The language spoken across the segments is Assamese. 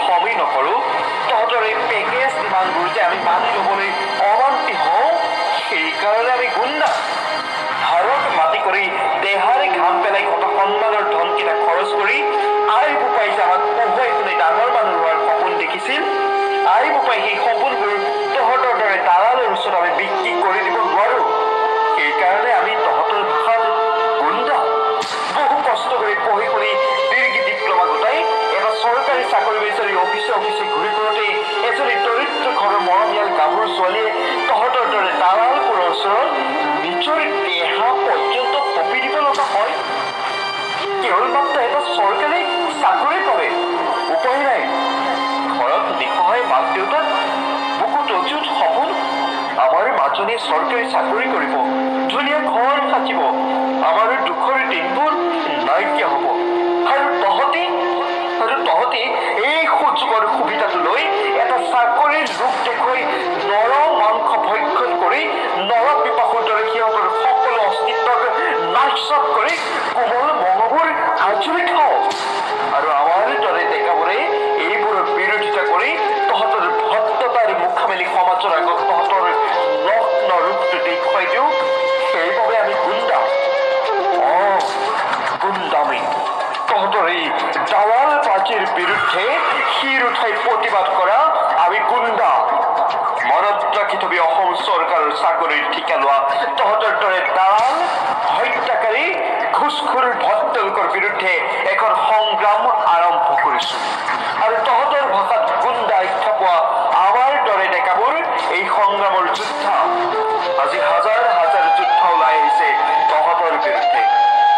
সময় নকৰোঁ তহঁতৰ এই পেকেজ ডিমাণ্ডবোৰ যে আমি মানি ল'বলৈ অমান্তি হওঁ সেইকাৰণে আমি গুণ্ডা হাৰত মাটি কৰি দেহাৰে ঘাম পেলাই কটা সন্মানৰ ধনকেইটা খৰচ কৰি আই বোপাই যে আমাক পঢ়ুৱাই শুনি ডাঙৰ মানুহ হোৱাৰ সপোন দেখিছিল আই বোপাই সেই সপোনবোৰ তহঁতৰ দৰে দালালৰ ওচৰত আমি বিক্ৰী কৰি দিব নোৱাৰোঁ সেইকাৰণে আমি তহঁতৰ ভাষাত গুণ্ডা বহু কষ্ট কৰি পঢ়ি শুনি দীৰ্ঘ ডিপ্ল'মা গোটাই এটা চৰকাৰী চাকৰি বিচাৰি অফিচে ঘূৰি ফুৰোঁতে এজনী দৰিদ্ৰ ঘৰৰ মৰমীয়াল গাভৰু ছোৱালীয়ে তহঁতৰ দৰে দালালবোৰৰ ওচৰত নিজৰ দেহা পৰ্যন্ত কপি দিব লগা হয় কেৱল মাত্ৰ এটা চৰকাৰী চাকৰিৰ বাবে উপায় নাই ঘৰত নিসহায় মাক দেউতাক বুকুত অযুত সপোন আমাৰ মাজনীয়ে চৰকাৰী চাকৰি কৰিব ধুনীয়া ঘৰ সাজিব আমাৰ দুখৰ দিনবোৰ নাইকিয়া হ'ব আৰু তহঁতি এই সুযোগৰ সুবিধাটো লৈ এটা চাকৰিৰ ৰূপ দেখুৱাই নৰ মাংস ভক্ষণ কৰি নৰ পিপাসুৰ দৰে সিহঁতৰ সকলো অস্তিত্বক নাশত কৰি কোমল মঙবোৰ আজৰি খাওঁ আৰু আমাৰ দৰে ডেকাবোৰে এইবোৰৰ বিৰোধিতা কৰি তহঁতৰ ভদ্ৰতাৰ মুখামেলি সমাজৰ আগত তহঁতৰ নগ্ন ৰূপটো দেখুৱাই দিওঁ সেইবাবে আমি গুণ্ডা গুণ্ডামি তহঁতৰ এই দালাল বাজিৰ বিৰুদ্ধে শিৰ উঠাই প্ৰতিবাদ কৰা আমি গুণ্ডা মনত ৰাখি থবি অসম চৰকাৰৰ চাকৰিৰ ঠিকা লোৱা তহঁতৰ দৰে দালাল হত্যাকাৰী ঘুষখোৰ ভদ্ৰলোকৰ বিৰুদ্ধে এখন সংগ্ৰাম আৰম্ভ কৰিছোঁ আৰু তহঁতৰ ভাষাত গুণ্ডা আখ্যা পোৱা আমাৰ দৰে ডেকাবোৰ এই সংগ্ৰামৰ যোদ্ধা আজি হাজাৰ হাজাৰ যোদ্ধা ওলাই আহিছে তহঁতৰ বিৰুদ্ধে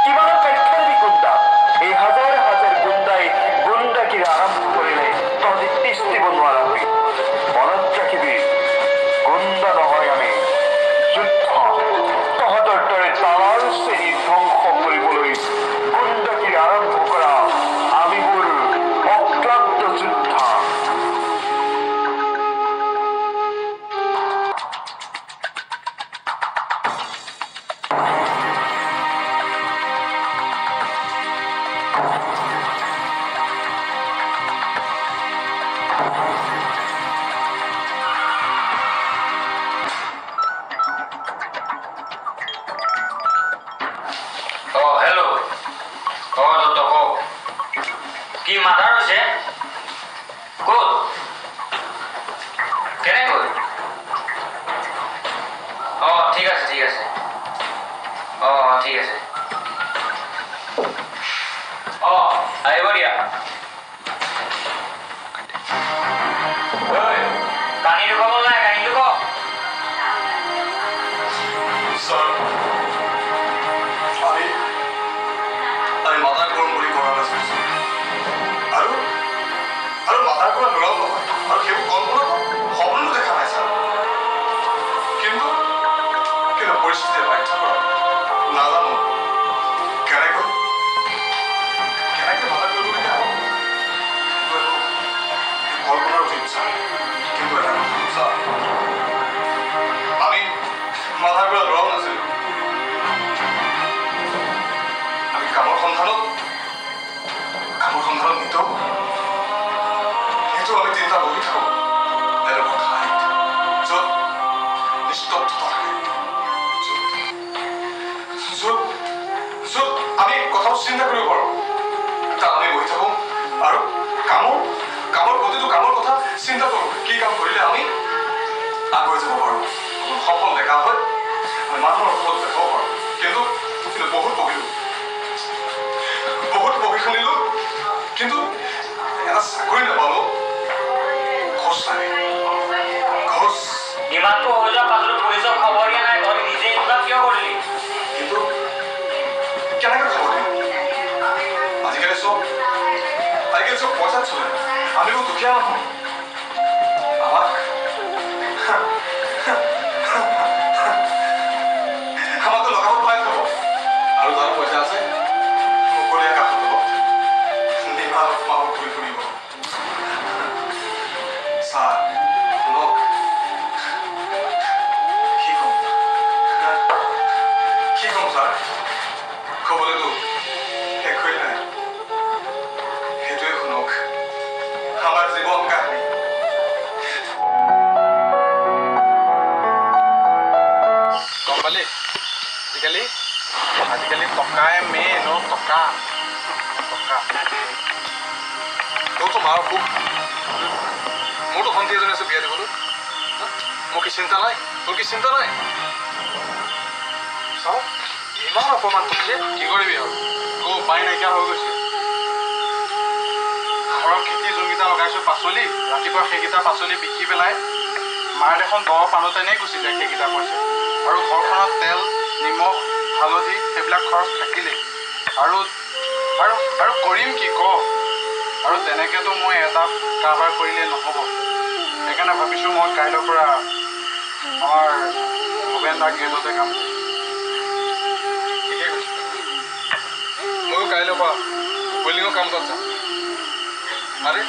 কিমানৰ আখ্যা দিবি গুণ্ডা এই হাজাৰ হাজাৰ গুণ্ডাই গুণ্ডাগিৰি আৰম্ভ কৰিলে তহঁতি তিষ্টিব নোৱাৰা হৈ মনত ৰাখিবি গুণ্ডা নহয় আমি যোদ্ধা তহঁতৰ দৰে দালাল শ্ৰেণী ধ্বংস কৰিবলৈ গুণ্ডাগিৰি আৰম্ভ কৰা আমিবোৰ অক্লান্ত যোদ্ধা কি মাথাৰ হৈছে ক'ত কেনেকৈ ঠিক আছে ঠিক আছে আহিব দিয়া কাহিনীটো ক'ব নাই কাহিনীটো ক আমি মাতাৰ গৰম বুলি কৰা নাছিলো আৰু মাতাৰ পৰা ল'ৰাও নহয় আৰু সেইবোৰ কল্পনাত সপোনো দেখা নাই ছাৰ কিন্তু পৰিস্থিতিয়ে বাধ্য কৰা নাজানো কেনেকৈ মাতা কৰিবলগীয়া হ'ব কল্পনাৰ উচিত ছাৰ কিন্তু এটা কথা ছাৰ আমি মাতাৰ পৰা ল'ৰাও নাছিলো আমি কামৰ সন্ধানত নিতৌ আমি চিন্তা বহি থাকোঁ এডোখৰ ঠাইত য'ত নিস্তব্ধতা থাকে য'ত আমি কথাও চিন্তা কৰিব পাৰোঁ তাত আমি বহি থাকোঁ আৰু কামৰ প্ৰতিটো কামৰ কথা চিন্তা কৰোঁ কি কাম কৰিলে আমি আগুৱাই যাব পাৰোঁ সফল দেখা হয় আমি মানুহৰ ওপৰত দেখাব পাৰোঁ কিন্তু বহুত পঢ়ি শুনিলোঁ কিন্তু এটা চাকৰি নাপালোঁ ঘোষ লাগে ঘোষ ইমানটো হৈ যোৱাৰ পাছতো পুলিচক খবৰ দিয়া নাই তহঁতি নিজে এনেকুৱা কিয় কৰিলি কিন্তু কেনেকৈ খবৰ দিম আজিকালি চব পইচাত চলে আমিও দুখীয়া মানুহ আমাকতো লগাব পাই থব আৰু যাৰ পইচা আছে মুকলিয়া কাষত হ'ব নিমাহ মাহত ঘূৰি ফুৰিব ছাৰ শুনক কি ক'ম ছাৰ ক'বলৈতো শেষ হৈ নাই সেইটোৱে শুনক আমাৰ টকা তোৰতো মাৰ সুখ মোৰতো ভণ্টি এজনী আছে বিয়া দিবলৈ মোৰ কি চিন্তা নাই তোৰ কি চিন্তা নাই চাওঁ ইমান অপমান কৰিছে কি কৰিবি আৰু একো উপায় নাইকিয়া হৈ গৈছে ঘৰৰ খেতি যোনকেইটা লগাইছোঁ পাচলি ৰাতিপুৱা সেইকেইটা পাচলি বিকি পেলাই মাৰ দেখোন দহ পানোতেনেই গুচি যায় সেইকেইটা পইচা আৰু ঘৰখনত তেল নিমখ হালধি সেইবিলাক খৰচ থাকিলেই আৰু আৰু আৰু কৰিম কি ক আৰু তেনেকৈতো মই এটা কাৰবাৰ কৰিলে নহ'ব সেইকাৰণে ভাবিছোঁ মই কাইলৈৰ পৰা আমাৰ ভূপেন দা গেটতে কাম ঠিকে কৈছোঁ ময়ো কাইলৈৰ পৰা ৱেল্ডিঙৰ কাম এটাত যাম আৰে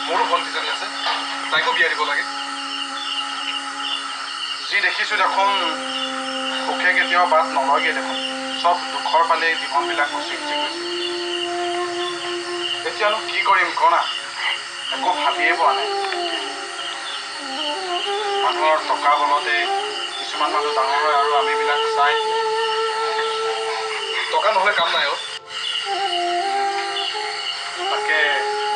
মোৰো ভণ্টিজনী আছে তাইকো বিয়া দিব লাগে যি দেখিছোঁ দেখোন সুখে কেতিয়াও বাট নলয়গৈ দেখোন চব দুখৰ ফালে জীৱনবিলাক গুচি গুচি গৈছে এতিয়ানো কি কৰিম ক না একো ভাবিয়ে পোৱা নাই মানুহৰ টকা বলতে কিছুমান মানুহ ডাঙৰ হয় আৰু আমিবিলাক চাই টকা নহ'লে কাম নাই তাকে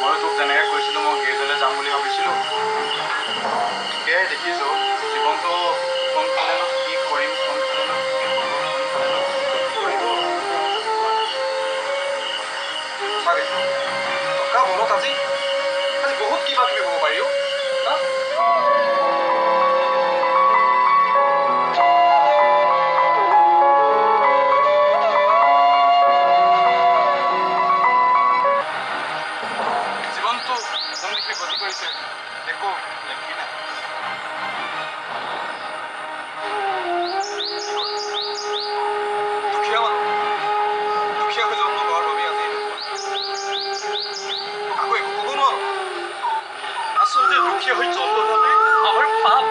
মই তোক তেনেকৈ কৈছিলোঁ মই গেৰেজলৈ যাম বুলি ভাবিছিলোঁ সেয়াই দেখিছোঁ জীৱনটো কোনফালেনো কি কৰিম কোনফালেনো কি কোনফালেনো কি কৰিব চাগে টকা বলত আজি বহুত কিবা কিবি হ'ব পাৰি জীৱনটো কোন দিশে গতি কৰিছে একো লেখি নাই দুখীয়া মানুহ দুখীয়া হৈ জন্ম হোৱাৰ বাবে আজি আকৌ একো ক'ব নোৱাৰো আচলতে দুখীয়া হৈ জন্ম হোৱাটো আমাৰ পাপ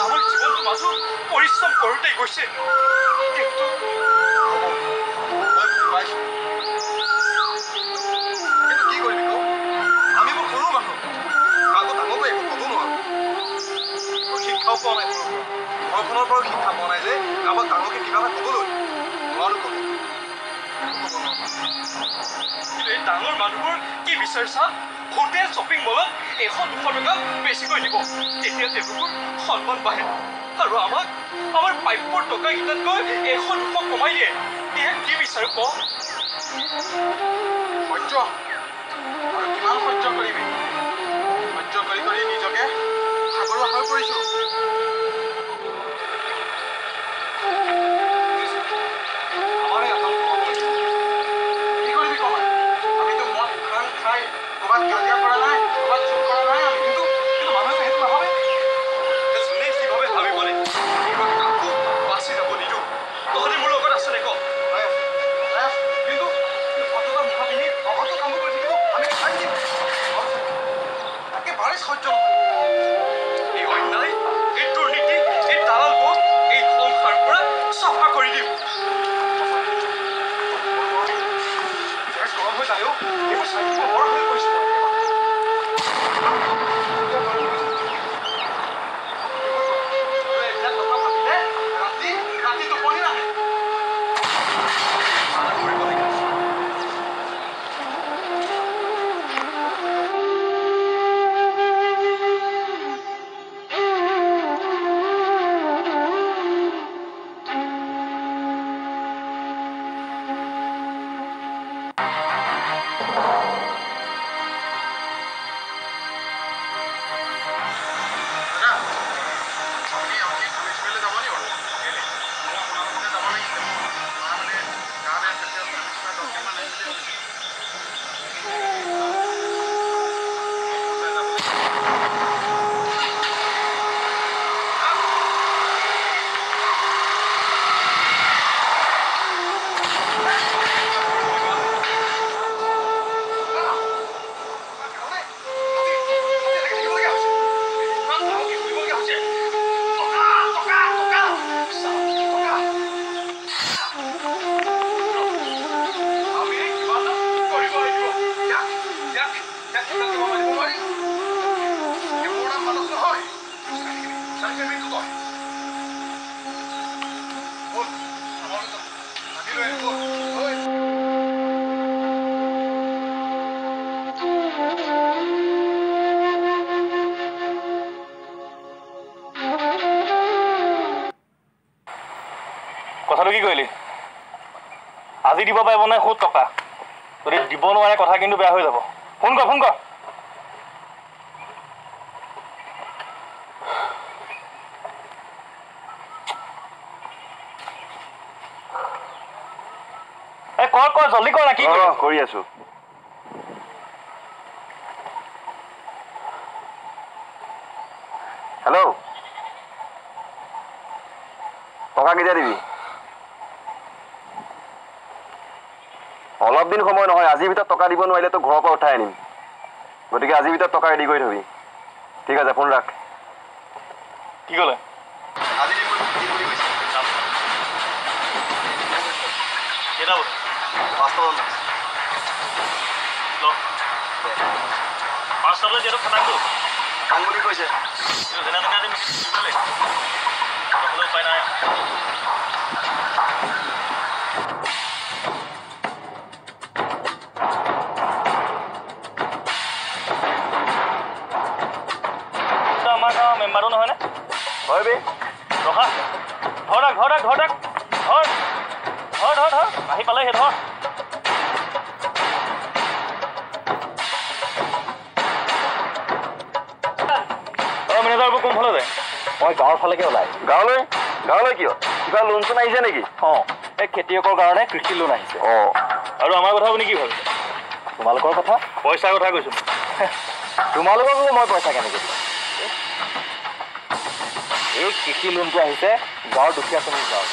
আমাৰ জীৱনটো মাজত পৰিশ্ৰম কৰোঁতেই গৈছে কিন্তু মই বুজি পাইছোঁ কিন্তু কি কৰিবি ক আমিবোৰ সৰু মানুহ কাকো ডাঙৰকৈ একো ক'ব নোৱাৰো শিক্ষাও পোৱা নাই ঘৰখনৰ পৰাও শিক্ষা পোৱা নাই যে কাৰোবাক ডাঙৰকৈ কিবা এটা ক'বলৈ নোৱাৰো ক'ব কিন্তু এই ডাঙৰ মানুহবোৰ কি বিচাৰিছা হোটেল শ্বপিং মলত 100-200 টকা বেছিকৈ দিব তেতিয়া তেওঁলোকৰ সন্মান বাঢ়ে আৰু আমাৰ প্ৰাপ্যৰ টকাকেইটাতকৈ 100-200 কমাই দিয়ে এয়া কি বিচাৰো ক সহ্য আৰু কিমান সহ্য কৰিবি সহ্য কৰি কৰি নিজকে ভাগৰুৱা হৈ পৰিছোঁ আমাৰে এটা কি কৰিবি কমাই আমিতো মদ ভাং খাই ক'ৰবাত কাজিয়া কৰা নাই ক'ৰবাত চুৰ কৰা নাই আমি কিন্তু মানুহে সেইটো নাভাবে যোনে যিভাৱে ভাবিব নে এইভাৱে কাকো বাচি যাব নিদিওঁ তহঁতি মোৰ লগত আছে নে ক কিন্তু অযথা মুখা পিন্ধি অঘট কামবোৰ কৰি থাকিব আমি খাই দিম একেবাৰে সহ্য নহয় এই অন্যায় এই দুৰ্নীতি এই দালালবোৰ এই সংসাৰৰ পৰা চাফা কৰি দিওঁ গৰম হৈ যায় এইবোৰ চাই দিব বৰ হৈ পৰিছোঁ এইবিলাক কথা ভাবিলে ৰাতি টোপনি নাহে কথাটো কি কৰিলি আজি দিব পাৰিব নাই সুদ টকা যদি দিব নোৱাৰে কথা কিন্তু বেয়া হৈ যাব ফোন কৰ কৰ জলদি কৰ না কি কৰি আছো হেল্ল' টকা কেতিয়া দিবি অলপ দিন সময় নহয় আজিৰ ভিতৰত টকা দিব নোৱাৰিলে তো ঘৰৰ পৰা উঠাই আনিম গতিকে আজিৰ ভিতৰত টকা ৰেডি কৰি থবি ঠিক আছে ফোন ৰাখ কি ক'লে আজি দিব বুলি কৈছে কেইটা বজাত 5টামান 5টালৈ যিহেতু খানাটো কাম বুলি কৈছে যেনে তেনে আজি মিটিং দিব লাগিব নহ'লে উপায় নাই আমাৰ গাঁৱৰ মেম্বাৰো নহয়নে হয় বে ৰখা ধৰ আহি পালেহি ধৰ মেনেজাৰবোৰ কোনফালে যায় মই গাঁৱৰ ফালেকে ওলাই গাঁৱলৈ কিয় কিবা লোন চোন আহিছে নেকি অঁ এই খেতিয়কৰ কাৰণে কৃষি লোন আহিছে অঁ আৰু আমাৰ কথা আপুনি কি ভাবিছে তোমালোকৰ কথা পইচাৰ কথা কৈছোঁ তোমালোককো মই পইচা কেনেকৈ দিম এই কৃষি লোনটো আহিছে গাঁৱৰ দুখীয়া শ্ৰেণীৰ গাঁৱত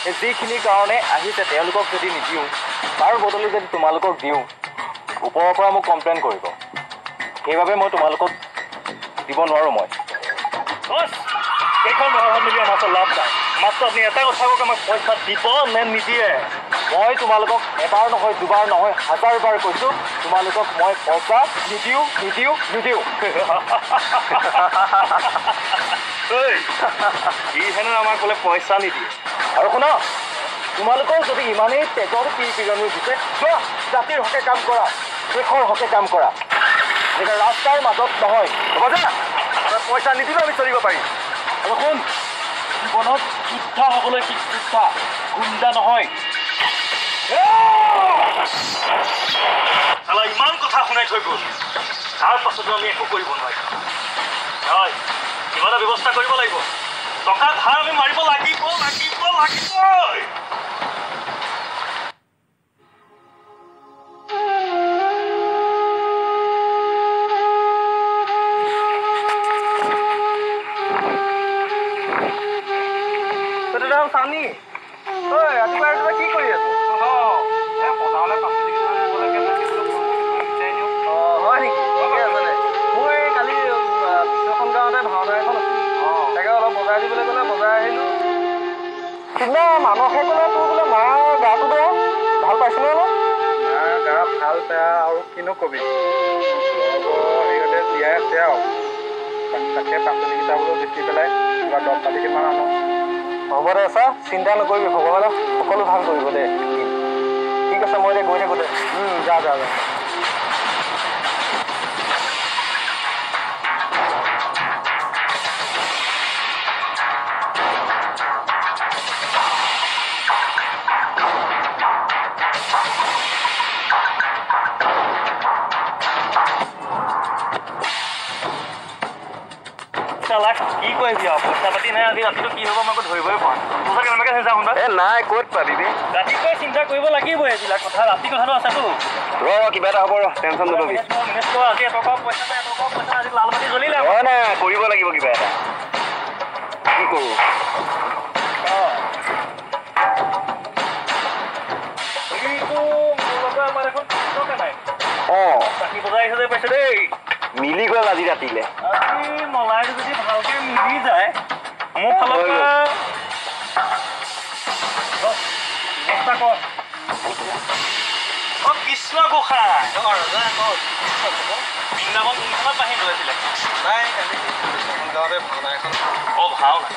এই যিখিনিৰ কাৰণে আহিছে তেওঁলোকক যদি নিদিওঁ তাৰ বদলি যদি তোমালোকক দিওঁ ওপৰৰ পৰা মোক কমপ্লেইন কৰিব সেইবাবে মই তোমালোকক দিব নোৱাৰোঁ মই কেইখন ঘৰত মিলি আমাৰ লাভ নাই মাত্ৰ আপুনি এটা কথা কওক আমাক পইচা দিব নে নিদিয়ে মই তোমালোকক এবাৰ নহয় দুবাৰ নহয় 1000 বাৰ কৈছোঁ তোমালোকক মই পইচা নিদিওঁ ইহেনে আমাক বোলে পইচা নিদিয়ে আৰু শুনা তোমালোকৰ যদি ইমানেই পেটৰ পিৰপিৰণি উঠিছে চোৱা জাতিৰ হকে কাম কৰা দেশৰ হকে কাম কৰা এনেকৈ ৰাস্তাৰ মাজত নহয় হ'ব যা পইচা নিদিলেও আমি চলিব পাৰিম আৰু শুন জীৱনত যোদ্ধা হ'বলৈ যোদ্ধা গুণ্ডা নহয় ইমান কথা শুনাই থৈ গ'ল তাৰ পাছতো আমি একো কৰিব নোৱাৰিম হয় কিবা এটা ব্যৱস্থা কৰিব লাগিব টকা ধাৰ আমি মাৰিব লাগিব চানি ঐ ৰাতিপুৱা কি কৰি আছো পথাৰলৈ পাচলি কিছুমান দিব লাগে বিচাৰি নিওঁ হয় নেকি ঠিকে আছে দে মোৰ এই কালি বিশ্বখন গাঁৱতে ভাওনা এখন আছিল তাকে অলপ বজাই দিবলৈ গ'লে বজাই আহিলোঁ সিদিনা মানুহে ক'লে তোৰ বোলে মাৰ গাটো বেয়া ভাল পাইছিলে অলপ মাৰ গা ভাল বেয়া আৰু কিনো কবি হেৰিয়তে জীয়াই আছে আৰু তাকে পাচলিকেইটা বোলো বেচি পেলাই কিবা দৰৱ পাতি কিমান আনো হ'ব দে চা চিন্তা নকৰিবি ভগৱানে সকলো ভাল কৰিব দে ঠিক আছে মই এতিয়া গৈ থাকোঁ দে যা কি কৰিবি আৰু পইচা পাতি নাই আজি ৰাতিটো কি হ'ব মই ধৰিবই পৰা পইচা কেনেবাকে চিন্তা শুন নাই ক'ত পাবি বে ৰাতিপুৱাই চিন্তা কৰিব লাগিবই এইবিলাক কথা ৰাতি কথাটো আছেতো কিবা এটা হ'ব টেনশ্যন নল'বি আজি এটকাও পইচা নাই আজি লাল মাটি জ্বলিলে নাই কৰিব লাগিব কিবা এটা কি কৰোঁ আমাৰ এখন নাই চাকি বজাই আহিছে পাইছে দেই মিলি গ'ল আজি ৰাতিলে আজি মলাইটো যদি ভালকে মিলি যায় মোৰ ফালৰ পৰা ব্যৱস্থা কৰ কৃষ্ণ গোসাঁই বৃন্দাবন কোনখনত বাহিৰ কৰিছিলে গাঁৱতে ভাওনা এখন ভাওনা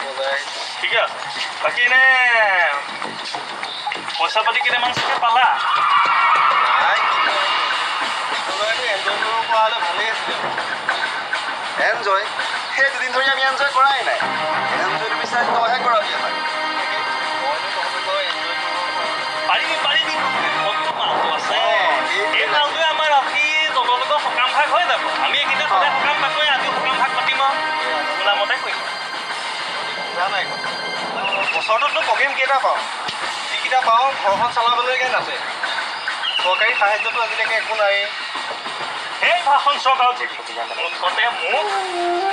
বজাই ঠিকে আছে বাকী এনে পইচা পাতি কেইটামান চাগে পালা এনজয় সেই দুদিন ধৰি আমি এনজয় কৰাই নাই এনজয়টো বিচাৰি তইহে কৰাবি আমাক কতটো মালটো আছে এই মালটোৱে আমাৰ ৰাতি জগজগৰ সকাম ভাগ হৈ যাব আমি এইকেইটা সদায় সকাম পাতোৱে আজি সকাম ভাগ পাতিম শুনামতে কৰিম নাই বছৰটোতনো প্ৰগ্ৰেম কেইটা পাওঁ যিকেইটা পাওঁ ঘৰখন চলাবলৈকে নাছে চৰকাৰী সাহায্যটো আজিলৈকে একো নাই এই ভাষণ চৰকাৰ মুঠতে মোক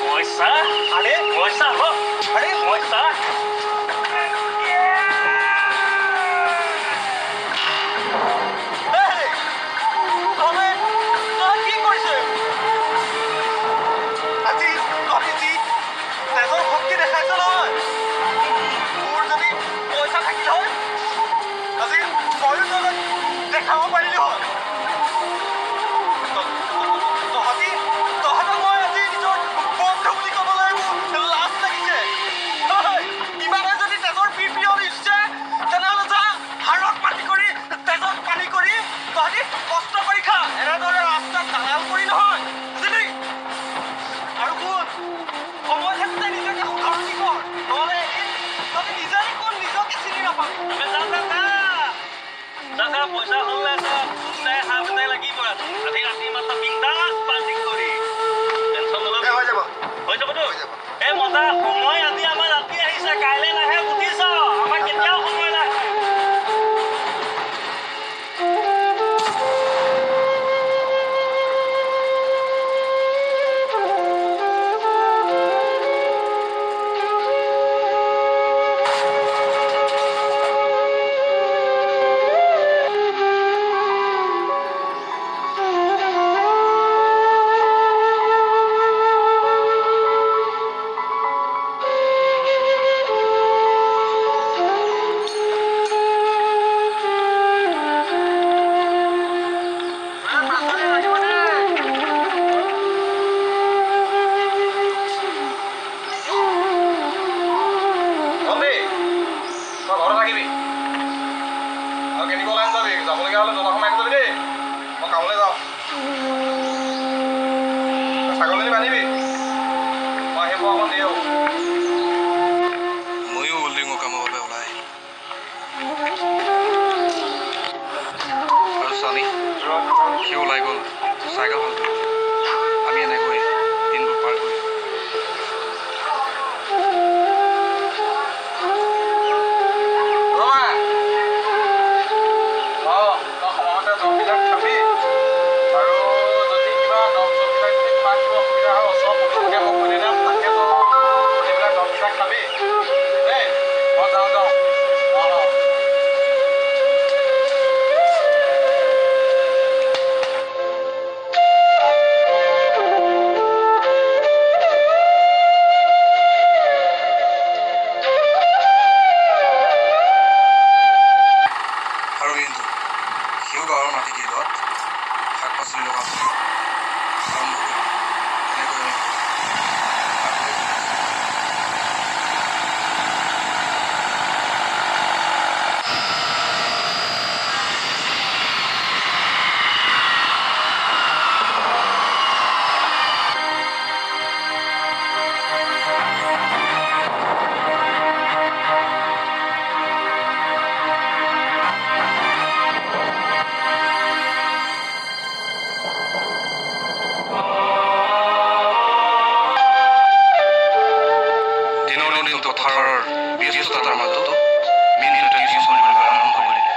পইচা আৰে পইচা হওক আৰে পইচা দেখাব পাৰিলো হয় তহঁতক মই আজি নিজৰ বন্ধু বুলি ক'বলৈ মোৰ লাজ লাগিছে ইমানে যদি তেজৰ পিপিয়ন ইচ্ছে তেনেহ'লে যা হাড়ত মাটি কৰি তেজত পানী কৰি তহঁতি কষ্ট কৰি খা এনেদৰে ৰাস্তাত দালাল কৰি নহয় বুজিলি আৰু শুন সময় থাকোঁতে নিজকে শুধৰণি কৰ নহ'লে তহঁতি নিজেই কোন নিজকে চিনি নাপাবি দাদা পইচা হ'লে চাই হাত এটাই লাগিব আজি ৰাতি মাত্ৰ বিন্দাছ পাৰ্টি কৰি টেনশ্যন নল'বি হৈ যাবতো এই মজা সময় আজি আমাৰ ৰাতি আহিছে কাইলৈ নাহে বুজিছ আমাৰ কেতিয়াও সময় নাহে যাবলগীয়া হ'লে জলা সোমাই দিবি দেই মই কামলৈ যাওঁ ছাগলী বান্ধিবি মই আহিব অকণ দেৰি হ'ব ময়ো ৱেল্ডিঙৰ কামৰ বাবে ওলাই আৰু চানি সি ওলাই গ'ল চাইকেল ভাল আমি এনেকৈ দিনবোৰ পাৰ কৰিম পথাৰৰ ব্যস্ততাৰ মাজতো মিনিটতে টিউচন কৰিবলৈ আৰম্ভ কৰিলে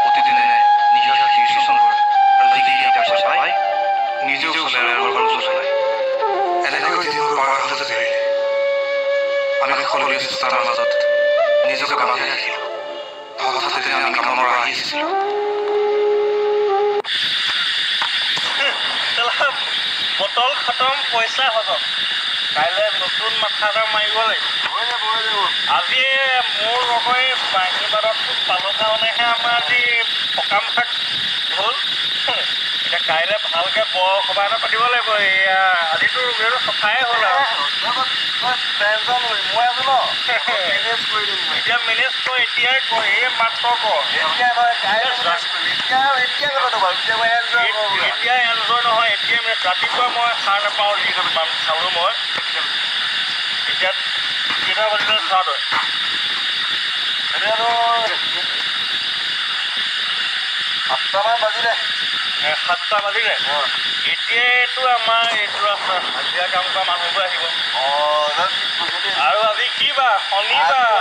প্ৰতিদিনে নিশা টিউচন কৰে আৰু যিকেইটা পইচা পায় নিজেও চলায় আৰু ঘৰতো চলায় এনেকৈ দিনবোৰ পাৰ হ'বলৈ ধৰিলে আমি সকলো ব্যস্ততাৰ মাজত নিজকে বান্ধি ৰাখিলোঁ হঠাতে আমি কামৰ আহি আছিলোঁ বটল খতম পইচা হজম কাইলৈ নতুন মাথা এটা মাৰিব লাগিব আজি মোৰ লগৰ বাঁহীবাদতটো পালোঁ কাৰণেহে আমাৰ আজি সকাম ভাগ হ'ল এতিয়া কাইলৈ ভালকৈ বৰসভা এটা পাতিব লাগিব এয়া আজিতো এইটো চফাই হ'ল আৰু মই আছো ন মেনেজ কৰি দিম এতিয়া মেনেজ কৰ এতিয়াই কৰ এই মাত্ৰ কৰ এতিয়া এনজয় নহয় এতিয়া ৰাতিপুৱা মই সাৰ নাপাওঁ যিজন খালোঁ মই এতিয়া কেইটা বাজিলে চাওঁ তই 7টামান বাজিলে 7টা বাজিলে এতিয়াতো আমাৰ এইটো ৰাস্তাত হাজিৰা কাম কৰা মানুহবোৰ আহিব আৰু আজি কি বাৰ শনিবাৰ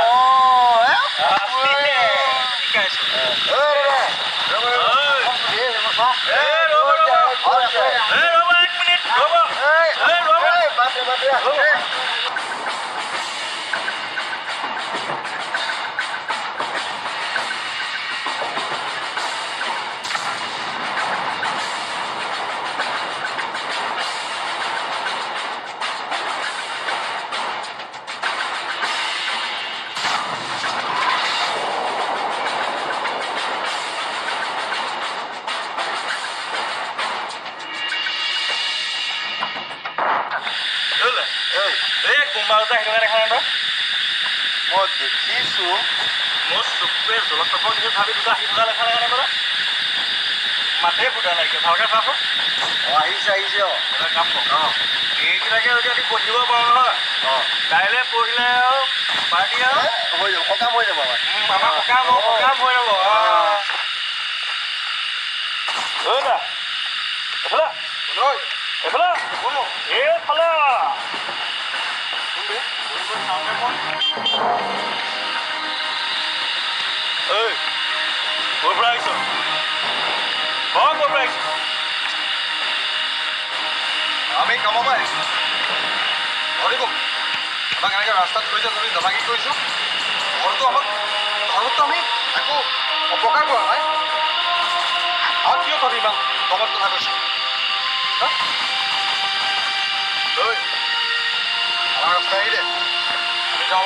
কোনোবা আহি থকা দেখা নাই মই দেখিছোঁ মোৰ চকুৱে জলচপৰ কিছু ভাবি দুটা আহি থকা দেখা নাই বাৰু মাতে ফুটা নাইকিয়া ভালকৈ চাচোন আহিছে এটা কাম কৰ এইকেইটাকে যদি আমি পঢ়িব পাৰোঁ নহয় কাইলৈ পঢ়িলে আৰু পাৰ্টি আৰু হৈ যাব সকাম হৈ যাব আমাৰ সকাম হৈ যাব এইফালে এইফালে ক'ৰ পৰা আহিছ ক'ৰ পৰা আহিছ আমি কামৰ পৰা আহিছোঁ ধৰিব আমাক এনেকৈ ৰাস্তাত থৈ যে তুমি দাদাগি কৰিছোঁ ঘৰতো আমি একো অপকাৰ কৰা নাই আৰু কিয় তহঁতি ইমান দমত কথা কৈছোঁ আমাৰ ৰাস্তা আহিলে আমি যাওঁ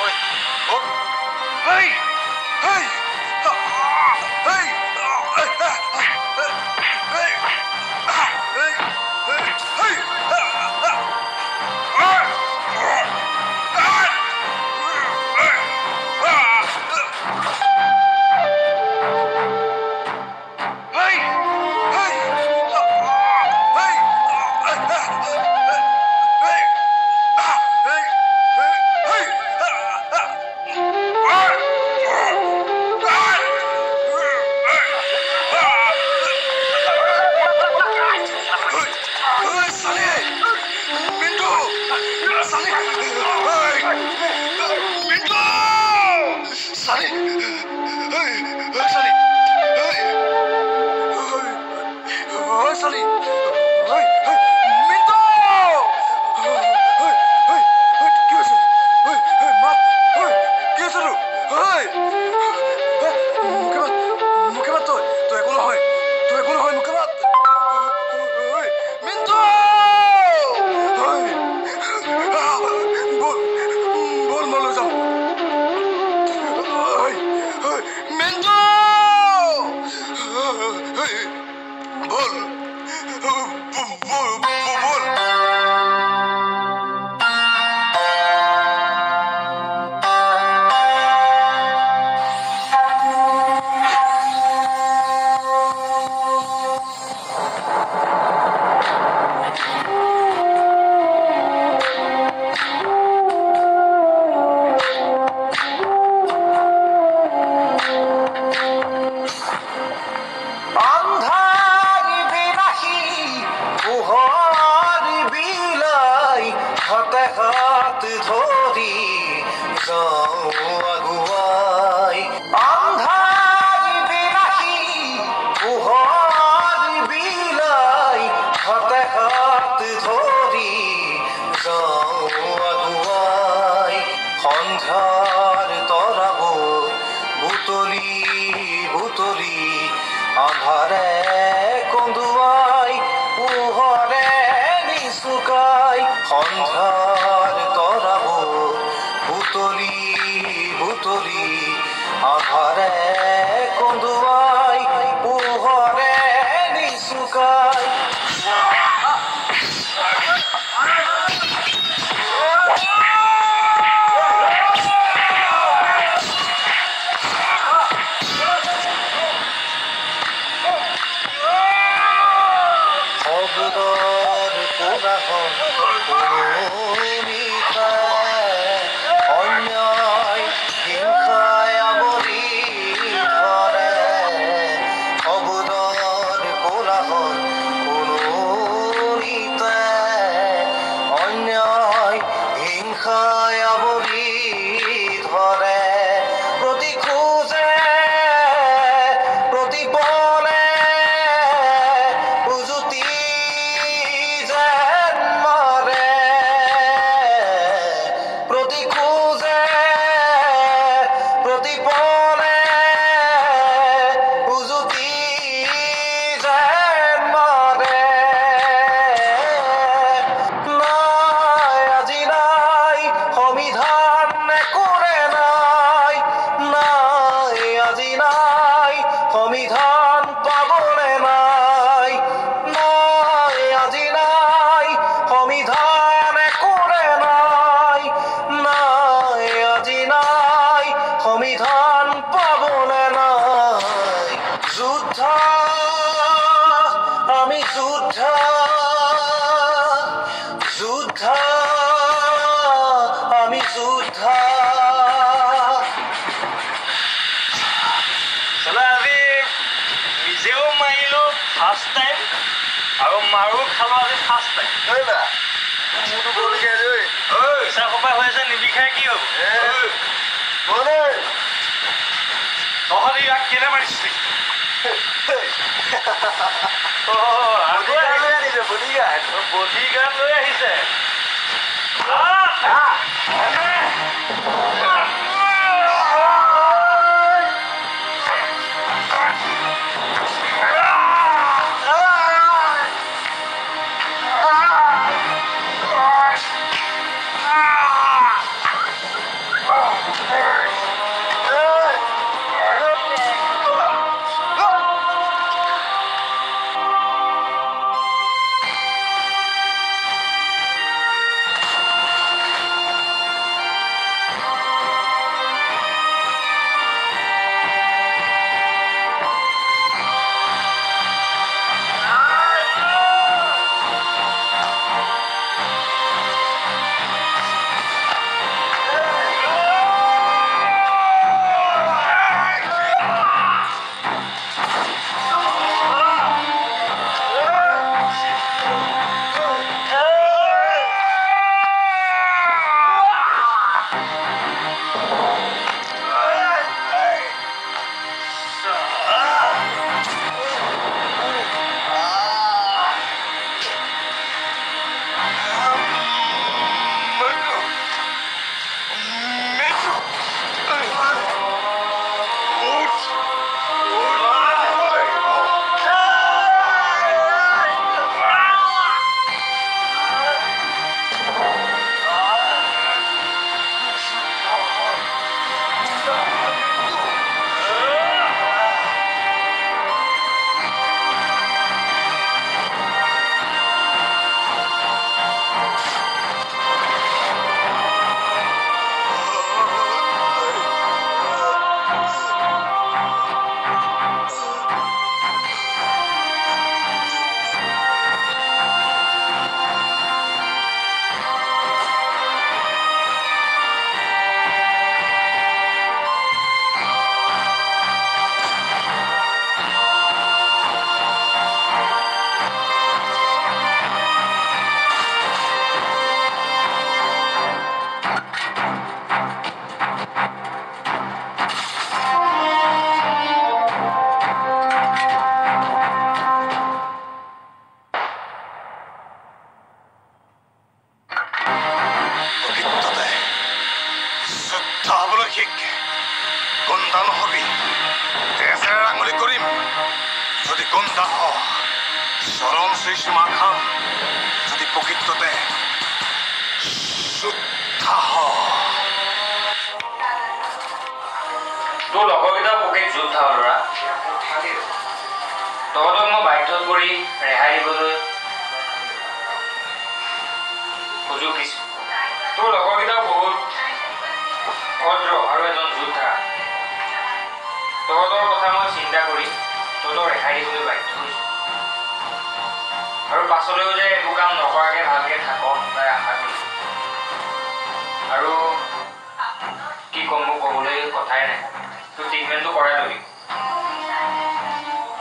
অবুধ যোদ্ধা যোদ্ধা আমি যোদ্ধা আমি নিজেও মাৰিলো ফাৰ্ষ্ট টাইম আৰু মাৰো খালো আজি ফাৰ্ষ্ট টাইম মোৰতো বলগীয়া পইচা সোপাই হৈ আছে নিবিষাই কি হ'ব তহঁতি ইয়াক কেনে মাৰিছিলি বডিগাৰ্ড লৈ আহিছে গুণ্ডা নহবি তেজেৰে আঙুলি কৰিম যদি গুণ্ডা হ চৰম শ্ৰীসীমা খাম যদি প্ৰকৃততে যোদ্ধা হ তোৰ লগৰকেইটা প্ৰকৃত যোদ্ধা ল'ৰা তহঁতক মই বাধ্য কৰি ৰেহাই দিবলৈ সুযোগ দিছোঁ তোৰ লগৰকেইটাও বহুত ভদ্ৰ আৰু এজন যোদ্ধা তহঁতৰ কথা মই চিন্তা কৰি তহঁতক ৰেহাই দিবলৈ বাধ্য হৈছোঁ আৰু পাছলৈও যে একো কাম নকৰাকৈ ভালকৈ থাক তাই আশা কৰিছোঁ আৰু কি ক'ম মোক ক'বলৈ কথাই নাই তোৰ ট্ৰিটমেণ্টটো কৰাই ল'বি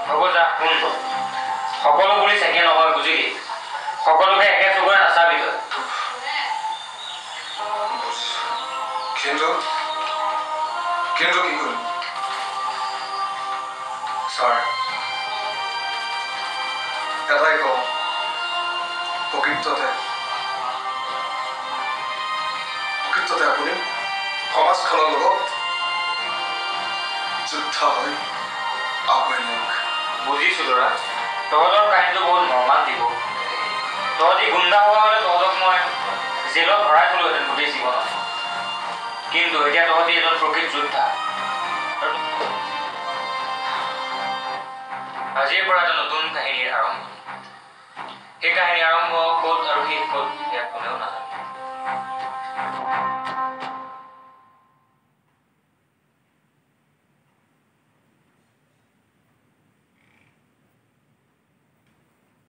হ'ব যা শুন সকলো বুলি চাগে নহয় বুজিলি সকলোকে একে চকুৰে নাচাবি তই কিন্তু কি কৰিম ছাৰ এটাই কওঁ প্ৰকৃততে আপুনি সমাজখনৰ লগত যোদ্ধা হৈ আগুৱাই নিয়ক বুজিছোঁ ল'ৰা তহঁতৰ কাহিনীটো বহুত মৰ্মান্তিক তহঁতি গুণ্ডা হোৱা হ'লে তহঁতক মই জেলত ভৰাই থলোহেঁতেন গোটেই জীৱনত কিন্তু এতিয়া তহঁতি এজন প্ৰকৃত যোদ্ধা আজিৰ পৰা এটা নতুন কাহিনীৰ আৰম্ভ সেই কাহিনী আৰম্ভ ক'ত আৰু শেষ ক'ত ইয়াক কোনেও